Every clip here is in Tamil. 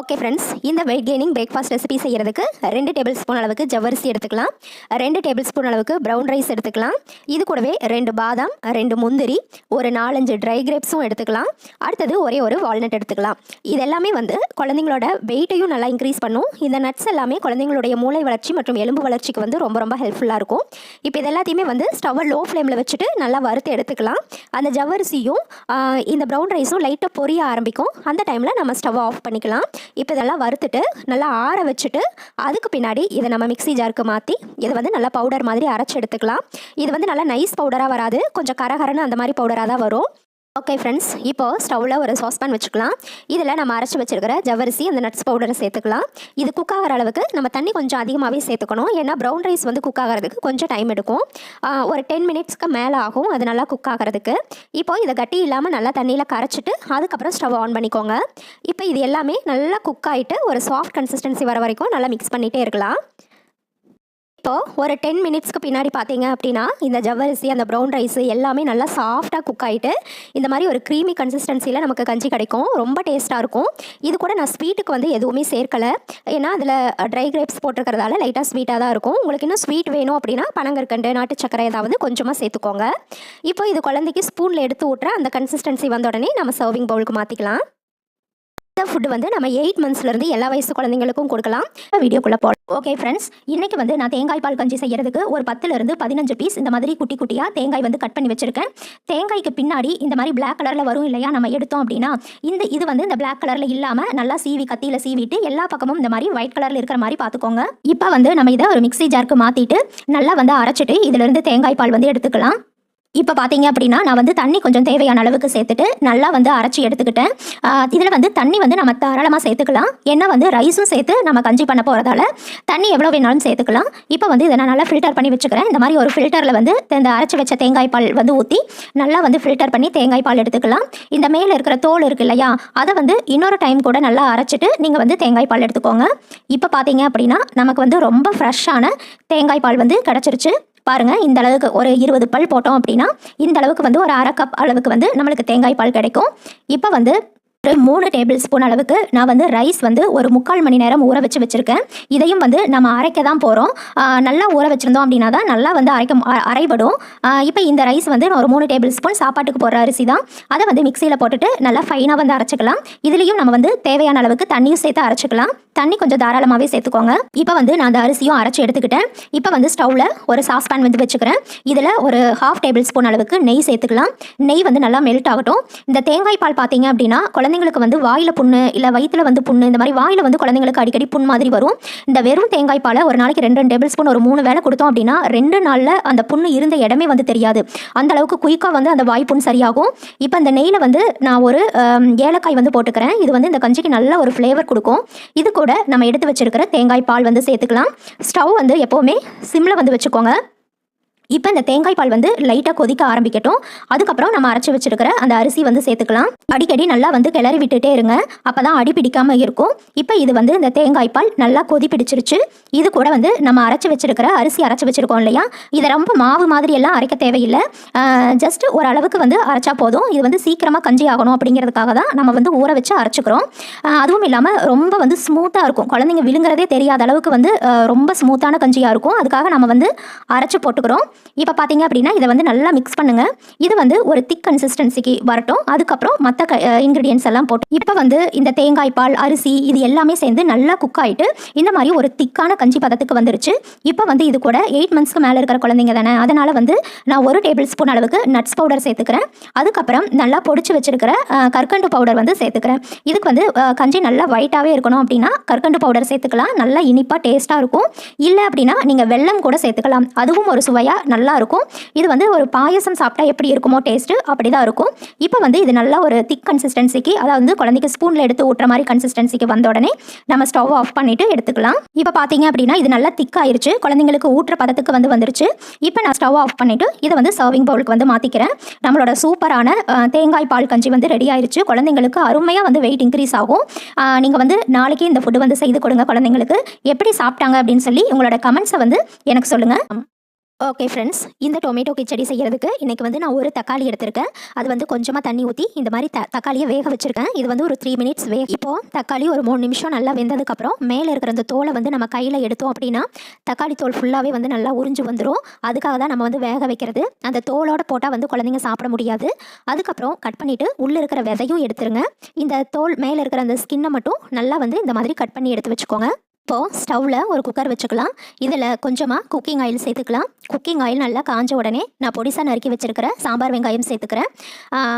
ஓகே ஃப்ரெண்ட்ஸ், இந்த வெயிட் கெய்னிங் பிரேக்ஃபாஸ்ட் ரெசிபி செய்கிறதுக்கு 2 டேபிள் ஸ்பூன் அளவுக்கு ஜவ்வரிசி எடுத்துக்கலாம். 2 டேபிள் ஸ்பூன் அளவுக்கு ப்ரௌன் ரைஸ் எடுத்துக்கலாம். இது கூடவே 2 பாதாம், 2 முந்திரி, ஒரு 4-5 ட்ரை கிரேப்ஸும் எடுத்துக்கலாம். அடுத்தது ஒரே ஒரு வால்நட் எடுத்துக்கலாம். இது எல்லாமே குழந்தைங்களோட வெயிட்டையும் நல்லா இன்க்ரீஸ் பண்ணும். இந்த நட்ஸ் எல்லாமே குழந்தைங்களுடைய மூளை வளர்ச்சி மற்றும் எலும்பு வளர்ச்சிக்கு ரொம்ப ரொம்ப ஹெல்ப்ஃபுல்லாக இருக்கும். இப்போ இது எல்லாத்தையுமே ஸ்டவ்வை லோ ஃப்ளேமில் வச்சுட்டு நல்லா வறுத்து எடுத்துக்கலாம். அந்த ஜவ்வரிசியும் இந்த ப்ரௌன் ரைஸும் லைட்டாக பொரிய ஆரம்பிக்கும். அந்த டைமில் நம்ம ஸ்டவ்வை ஆஃப் பண்ணிக்கலாம். இப்போ இதெல்லாம் வறுத்துட்டு நல்லா ஆற வச்சுட்டு அதுக்கு பின்னாடி இதை நம்ம மிக்ஸி ஜாருக்கு மாற்றி இதை நல்லா பவுடர் மாதிரி அரைச்சி எடுத்துக்கலாம். இது நல்லா நைஸ் பவுடராக வராது, கொஞ்சம் கரகரன்னு அந்த மாதிரி பவுடராக தான் வரும். ஓகே ஃப்ரெண்ட்ஸ், இப்போது ஸ்டவ்வில் ஒரு சாஸ்பேன் வச்சுக்கலாம். இதில் நம்ம அரைச்சி வச்சுருக்கிற ஜவ்வரிசி அந்த நட்ஸ் பவுடரை சேர்த்துக்கலாம். இது குக் ஆகிற அளவுக்கு நம்ம தண்ணி கொஞ்சம் அதிகமாகவே சேர்த்துக்கணும். ஏன்னா ப்ரௌன் ரைஸ் குக் ஆகிறதுக்கு கொஞ்சம் டைம் எடுக்கும். ஒரு 10 மினிட்ஸ்க்கு மேலே ஆகும் அது நல்லா குக் ஆகிறதுக்கு. இப்போது இதை கட்டி இல்லாமல் நல்லா தண்ணியில் கரைச்சிட்டு அதுக்கப்புறம் ஸ்டவ் ஆன் பண்ணிக்கோங்க. இப்போ இது எல்லாமே நல்லா குக் ஆகிட்டு ஒரு சாஃப்ட் கன்சிஸ்டன்சி வர வரைக்கும் நல்லா மிக்ஸ் பண்ணிகிட்டே இருக்கலாம். இப்போது ஒரு 10 மினிட்ஸ்க்கு பின்னாடி பார்த்தீங்க அப்படின்னா இந்த ஜவ்வரிசி அந்த ப்ரௌன் ரைஸ் எல்லாமே நல்லா சாஃப்டாக குக் ஆகிட்டு இந்த மாதிரி ஒரு க்ரீமி கன்சிஸ்டன்சியில் நமக்கு கஞ்சி கிடைக்கும். ரொம்ப டேஸ்ட்டாக இருக்கும். இது கூட நான் ஸ்வீட்டுக்கு எதுவுமே சேர்க்கலை. ஏன்னா அதில் ட்ரை கிரேப்ஸ் போட்டிருக்கிறதால லைட்டாக ஸ்வீட்டாக தான் இருக்கும். உங்களுக்கு இன்னும் ஸ்வீட் வேணும் அப்படின்னா பனங்கற்கண்டு, நாட்டு சக்கரை ஏதாவது கொஞ்சமாக சேர்த்துக்கோங்க. இப்போ இது குழந்தைக்கு ஸ்பூனில் எடுத்து ஊட்டுற அந்த கன்சிஸ்டன்சி வந்த உடனே நம்ம சர்விங் பவுலுக்கு மாற்றிக்கலாம். இந்த ஃபுட்டு நம்ம 8 மந்த்ஸ்லேருந்து எல்லா வயசு குழந்தைங்களுக்கும் கொடுக்கலாம். வீடியோக்குள்ளே போகலாம். ஓகே ஃப்ரெண்ட்ஸ், இன்றைக்கி நான் தேங்காய் பால் கஞ்சி செய்கிறதுக்கு ஒரு 10லேருந்து 15 பீஸ் இந்த மாதிரி குட்டி குட்டியாக தேங்காய் கட் பண்ணி வச்சுருக்கேன். தேங்காய்க்கு பின்னாடி இந்த மாதிரி பிளாக் கலரில் வரும் இல்லையா, நம்ம எடுத்தோம் அப்படின்னா இது இந்த பிளாக் கலரில் இல்லாமல் நல்லா சீவி கத்தியில் சீவிட்டு எல்லா பக்கமும் இந்த மாதிரி ஒயிட் கலரில் இருக்கிற மாதிரி பார்த்துக்கோங்க. இப்போ நம்ம இதை ஒரு மிக்ஸி ஜாருக்கு மாற்றிட்டு நல்லா அரைச்சிட்டு இதிலிருந்து தேங்காய் பால் எடுத்துக்கலாம். இப்போ பார்த்தீங்க அப்படின்னா நான் தண்ணி கொஞ்சம் தேவையான அளவுக்கு சேர்த்துட்டு நல்லா அரைச்சி எடுத்துக்கிட்டேன். இதில் தண்ணி நம்ம தாராளமாக சேர்த்துக்கலாம். ஏன்னா ரைஸும் சேர்த்து நம்ம கஞ்சி பண்ண போகிறதால தண்ணி எவ்வளோ வேணாலும் சேர்த்துக்கலாம். இப்போ இதை நான் நல்லா ஃபில்டர் பண்ணி வச்சுக்கிறேன். இந்த மாதிரி ஒரு ஃபில்டரில் இந்த அரைச்சி வச்ச தேங்காய் பால் ஊற்றி நல்லா ஃபில்டர் பண்ணி தேங்காய் பால் எடுத்துக்கலாம். இந்த மேலே இருக்கிற தோல் இருக்குது இல்லையா, அதை இன்னொரு டைம் கூட நல்லா அரைச்சிட்டு நீங்கள் தேங்காய் பால் எடுத்துக்கோங்க. இப்போ பார்த்தீங்க அப்படின்னா நமக்கு ரொம்ப ஃப்ரெஷ்ஷான தேங்காய் பால் கிடச்சிருச்சு. பாருங்கள், இந்த அளவுக்கு ஒரு 20 பல் போட்டோம் அப்படின்னா இந்த அளவுக்கு ஒரு அரை கப் அளவுக்கு நம்மளுக்கு தேங்காய் பால் கிடைக்கும். இப்போ ஒரு 3 டேபிள் ஸ்பூன் அளவுக்கு நான் ரைஸ் ஒரு 3/4 மணி நேரம் ஊற வச்சுருக்கேன். இதையும் நம்ம அரைக்க தான் போகிறோம். நல்லா ஊற வச்சுருந்தோம் அப்படின்னா தான் நல்லா அரைபடும். இப்போ இந்த ரைஸ் நான் ஒரு 3 டேபிள் ஸ்பூன் சாப்பாட்டுக்கு போடுற அரிசி தான். அதை மிக்சியில் போட்டுட்டு நல்லா ஃபைனாக அரைச்சிக்கலாம். இதுலேயும் நம்ம தேவையான அளவுக்கு தண்ணியும் சேர்த்து அரைச்சிக்கலாம். தண்ணி கொஞ்சம் தாராளமாகவே சேர்த்துக்கோங்க. இப்போ நான் அந்த அரிசியும் அரைச்சி எடுத்துக்கிட்டேன். இப்போ ஸ்டவ்வில் ஒரு சாஸ்பேன் வச்சுக்கிறேன். இதில் ஒரு 1/2 டேபிள் ஸ்பூன் அளவுக்கு நெய் சேர்த்துக்கலாம். நெய் நல்லா மெல்ட் ஆகட்டும். இந்த தேங்காய் பால் பார்த்தீங்க அப்படின்னா குழந்தைங்களுக்கு வாயில் புண்ணு இல்லை வயிற்றில் புண்ணு, இந்த மாதிரி வாயில் குழந்தைங்களுக்கு அடிக்கடி புண் மாதிரி வரும். இந்த வெறும் தேங்காய் பாலை ஒரு நாளைக்கு 2 டேபிள் ஸ்பூன் ஒரு 3 வேளை கொடுத்தோம் அப்படின்னா 2 நாளில் அந்த புண்ணு இருந்த இடமே தெரியாது. அந்த அளவுக்கு குயிக்காக அந்த வாய் புண் சரியாகும். இப்போ இந்த நெய்யில் நான் ஒரு ஏலக்காய் போட்டுக்கிறேன். இது இந்த கஞ்சிக்கு நல்ல ஒரு ஃப்ளேவர் கொடுக்கும். இது கூட நம்ம எடுத்து வச்சிருக்கிற தேங்காய் பால் சேர்த்துக்கலாம். ஸ்டவ் எப்போவுமே சிம்மில் வச்சுக்கோங்க. இப்போ இந்த தேங்காய் பால் லைட்டாக கொதிக்க ஆரம்பிக்கட்டும். அதுக்கப்புறம் நம்ம அரைச்சி வச்சிருக்கிற அந்த அரிசி சேர்த்துக்கலாம். அடிக்கடி நல்லா கிளறி விட்டுட்டே இருங்க, அப்போ தான் அடி பிடிக்காமல் இருக்கும். இப்போ இது இந்த தேங்காய் பால் நல்லா கொதி பிடிச்சிருச்சு. இது கூட நம்ம அரைச்சி வச்சிருக்கிற அரிசி அரைச்சி வச்சுருக்கோம் இல்லையா, இதை ரொம்ப மாவு மாதிரி எல்லாம் அரைக்க தேவையில்லை. ஜஸ்ட் ஒரு அளவுக்கு அரைச்சா போதும். இது சீக்கிரமாக கஞ்சி ஆகணும் அப்படிங்கிறதுக்காக தான் நம்ம ஊற வச்சு அரைச்சிக்கிறோம். அதுவும் இல்லாமல் ரொம்ப ஸ்மூத்தாக இருக்கும். குழந்தைங்க விழுங்குறதே தெரியாத அளவுக்கு ரொம்ப ஸ்மூத்தான கஞ்சியாக இருக்கும். அதுக்காக நம்ம அரைச்சி போட்டுக்கிறோம். இப்போ பார்த்தீங்க அப்படின்னா இதை நல்லா மிக்ஸ் பண்ணுங்கள். இது ஒரு திக் கன்சிஸ்டன்சிக்கு வரட்டும். அதுக்கப்புறம் மற்ற இன்க்ரீடியன்ஸ் எல்லாம் போட்டு இப்போ இந்த தேங்காய் பால், அரிசி இது எல்லாமே சேர்ந்து நல்லா குக் ஆகிட்டு இந்த மாதிரி ஒரு திக்கான கஞ்சி பதத்துக்கு வந்துருச்சு. இப்போ இது கூட 8 மந்த்ஸ்க்கு மேலே இருக்கிற குழந்தைங்க தானே, அதனால் நான் 1 டேபிள் ஸ்பூன் அளவுக்கு நட்ஸ் பவுடர் சேர்த்துக்கிறேன். அதுக்கப்புறம் நல்லா பொடிச்சு வச்சிருக்கிற கற்கண்டு பவுடர் சேர்த்துக்கிறேன். இதுக்கு கஞ்சி நல்லா ஒயிட்டாகவே இருக்கணும் அப்படின்னா கற்கண்டு பவுடர் சேர்த்துக்கலாம். நல்லா இனிப்பாக டேஸ்ட்டாக இருக்கும். இல்லை அப்படின்னா நீங்கள் வெல்லம் கூட சேர்த்துக்கலாம். அதுவும் ஒரு சுவையாக நல்லா இருக்கும். இது ஒரு பாயசம் சாப்பிட்டா எப்படி இருக்குமோ டேஸ்ட்டு அப்படி தான் இருக்கும். இப்போ இது நல்லா ஒரு திக் கன்சிஸ்டன்சிக்கு, அதாவது குழந்தைக்கு ஸ்பூனில் எடுத்து ஊட்டுற மாதிரி கன்சிஸ்டன்சிக்கு வந்த உடனே நம்ம ஸ்டவ் ஆஃப் பண்ணிவிட்டு எடுத்துக்கலாம். இப்போ பார்த்தீங்க அப்படின்னா இது நல்லா திக் ஆயிருச்சு. குழந்தைங்களுக்கு ஊட்டுற பதத்துக்கு வந்துருச்சு. இப்போ நான் ஸ்டவ் ஆஃப் பண்ணிவிட்டு இதை சர்விங் பவுலுக்கு மாற்றிக்கிறேன். நம்மளோட சூப்பரான தேங்காய் பால் கஞ்சி ரெடி ஆயிருச்சு. குழந்தைங்களுக்கு அருமையாக வெயிட் இன்க்ரீஸ் ஆகும். நீங்கள் நாளைக்கு இந்த ஃபுட்டு செய்து கொடுங்க. குழந்தைங்களுக்கு எப்படி சாப்பிட்டாங்க அப்படின்னு சொல்லி உங்களோட கமெண்ட்ஸை எனக்கு சொல்லுங்கள். ஓகே ஃப்ரெண்ட்ஸ், இந்த டொமேட்டோ கிச்சடி செய்கிறதுக்கு இன்றைக்கி வந்து நான் ஒரு தக்காளி எடுத்திருக்கேன். அது வந்து கொஞ்சமாக தண்ணி ஊற்றி இந்த மாதிரி தக்காளியை வேக வச்சுருக்கேன். இது வந்து ஒரு 3 மினிட்ஸ் இப்போது தக்காளி ஒரு 3 நிமிஷம் நல்லா வெந்ததுக்கப்புறம் மேலே இருக்கிற அந்த தோலை வந்து நம்ம கையில் எடுத்தோம் அப்படின்னா தக்காளி தோல் ஃபுல்லாகவே வந்து நல்லா உறிஞ்சு வந்துடும். அதுக்காக தான் நம்ம வந்து வேக வைக்கிறது. அந்த தோலோடு போட்டால் வந்து குழந்தைங்க சாப்பிட முடியாது. அதுக்கப்புறம் கட் பண்ணிவிட்டு உள்ளே இருக்கிற விதையும் எடுத்துருங்க. இந்த தோல் மேலே இருக்கிற அந்த ஸ்கின்னை மட்டும் நல்லா வந்து இந்த மாதிரி கட் பண்ணி எடுத்து வச்சுக்கோங்க. இப்போது ஸ்டவ்வில் ஒரு குக்கர் வச்சுக்கலாம். இதில் கொஞ்சமாக குக்கிங் ஆயில் சேர்த்துக்கலாம். குக்கிங் ஆயில் நல்லா காஞ்ச உடனே நான் பொடிசாக நறுக்கி வச்சுருக்கிற சாம்பார் வெங்காயம் சேர்த்துக்கிறேன்.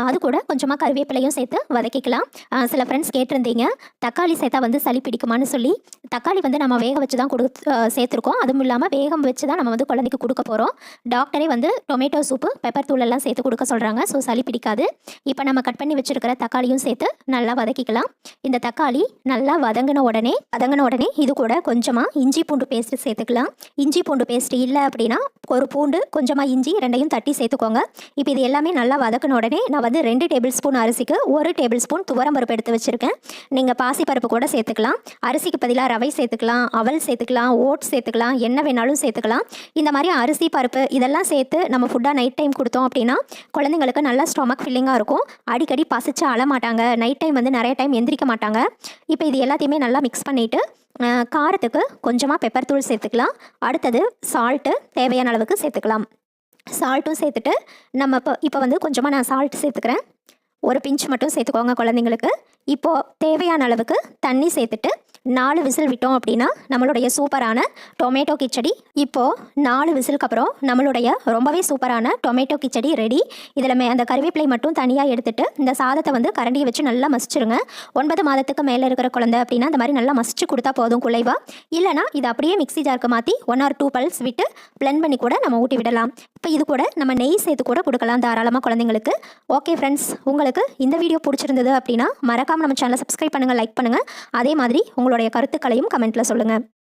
அது கூட கொஞ்சமாக கருவேப்பிலையும் சேர்த்து வதக்கிக்கலாம். சில ஃப்ரெண்ட்ஸ் கேட்டிருந்தீங்க தக்காளி சேர்த்தா வந்து சளி பிடிக்குமான்னு சொல்லி. தக்காளி வந்து நம்ம வேக வச்சு தான் சேர்த்துருக்கோம். அதுவும் இல்லாமல் வேகம் வச்சு தான் நம்ம வந்து குழந்தைக்கு கொடுக்க போகிறோம். டாக்டரே வந்து டொமேட்டோ சூப்பு பெப்பர் தூளெல்லாம் சேர்த்து கொடுக்க சொல்கிறாங்க. ஸோ சளி பிடிக்காது. இப்போ நம்ம கட் பண்ணி வச்சுருக்கிற தக்காளியும் சேர்த்து நல்லா வதக்கிக்கலாம். இந்த தக்காளி நல்லா வதங்கின உடனே இது கூட கொஞ்சமாக இஞ்சி பூண்டு பேஸ்ட்டு சேர்த்துக்கலாம். இஞ்சி பூண்டு பேஸ்ட் இல்லை அப்படின்னா ஒரு பூண்டு கொஞ்சமாக இஞ்சி ரெண்டையும் தட்டி சேர்த்துக்கோங்க. இப்போ இது எல்லாமே நல்லா வதக்கின உடனே நான் வந்து 2 டேபிள் ஸ்பூன் அரிசிக்கு 1 டேபிள் ஸ்பூன் துவரம்பருப்பு எடுத்து வச்சுருக்கேன். நீங்கள் பாசிப்பருப்பு கூட சேர்த்துக்கலாம். அரிசிக்கு பதிலாக ரவை சேர்த்துக்கலாம், அவல் சேர்த்துக்கலாம், ஓட்ஸ் சேர்த்துக்கலாம், என்ன வேணாலும் சேர்த்துக்கலாம். இந்த மாதிரி அரிசி பருப்பு இதெல்லாம் சேர்த்து நம்ம ஃபுட்டாக நைட் டைம் கொடுத்தோம் அப்படின்னா குழந்தைங்களுக்கு நல்லா ஸ்டொமக் ஃபில்லிங்காக இருக்கும். அடிக்கடி பசிச்சு அழமாட்டாங்க. நைட் டைம் வந்து நிறைய டைம் எந்திரிக்க மாட்டாங்க. இப்போ இது எல்லாத்தையுமே நல்லா மிக்ஸ் பண்ணிவிட்டு காரத்துக்கு கொஞ்சமாக பெப்பர் தூள் சேர்த்துக்கலாம். அடுத்தது சால்ட்டு தேவையான அளவுக்கு சேர்த்துக்கலாம். சால்ட்டும் சேர்த்துட்டு நம்ம இப்போ வந்து கொஞ்சமாக நான் சால்ட் சேர்த்துக்கிறேன். ஒரு பிஞ்ச் மட்டும் சேர்த்துக்கோங்க குழந்தைங்களுக்கு. இப்போது தேவையான அளவுக்கு தண்ணி சேர்த்துட்டு 4 விசில் விட்டோம் அப்படின்னா நம்மளுடைய சூப்பரான டொமேட்டோ கிச்சடி. இப்போது 4 விசிலுக்கு அப்புறம் நம்மளுடைய ரொம்பவே சூப்பரான டொமேட்டோ கிச்சடி ரெடி. இதில் அந்த கருவேப்பிலை மட்டும் தனியாக எடுத்துகிட்டு இந்த சாதத்தை வந்து கரண்டியை வச்சு நல்லா மசிச்சிருங்க. 9 மாதத்துக்கு மேலே இருக்கிற குழந்தை அப்படின்னா இந்த மாதிரி நல்லா மசிச்சு கொடுத்தா போதும் குலைவா. இல்லைனா இதை அப்படியே மிக்ஸி ஜாருக்கு மாற்றி 1 or 2 பல்ஸ் விட்டு பிளெண்ட் பண்ணி கூட நம்ம ஊட்டி விடலாம். இப்போ இது கூட நம்ம நெய் சேர்த்து கூட கொடுக்கலாம் தாராளமாக குழந்தைங்களுக்கு. ஓகே ஃப்ரெண்ட்ஸ், உங்களுக்கு இந்த வீடியோ பிடிச்சிருந்தது அப்படின்னா மறக்காமல் நம்ம சேனலை சப்ஸ்கிரைப் பண்ணுங்கள், லைக் பண்ணுங்கள். அதே மாதிரி உங்களுடைய கருத்துக்களையும் கமெண்ட்டில் சொல்லுங்கள்.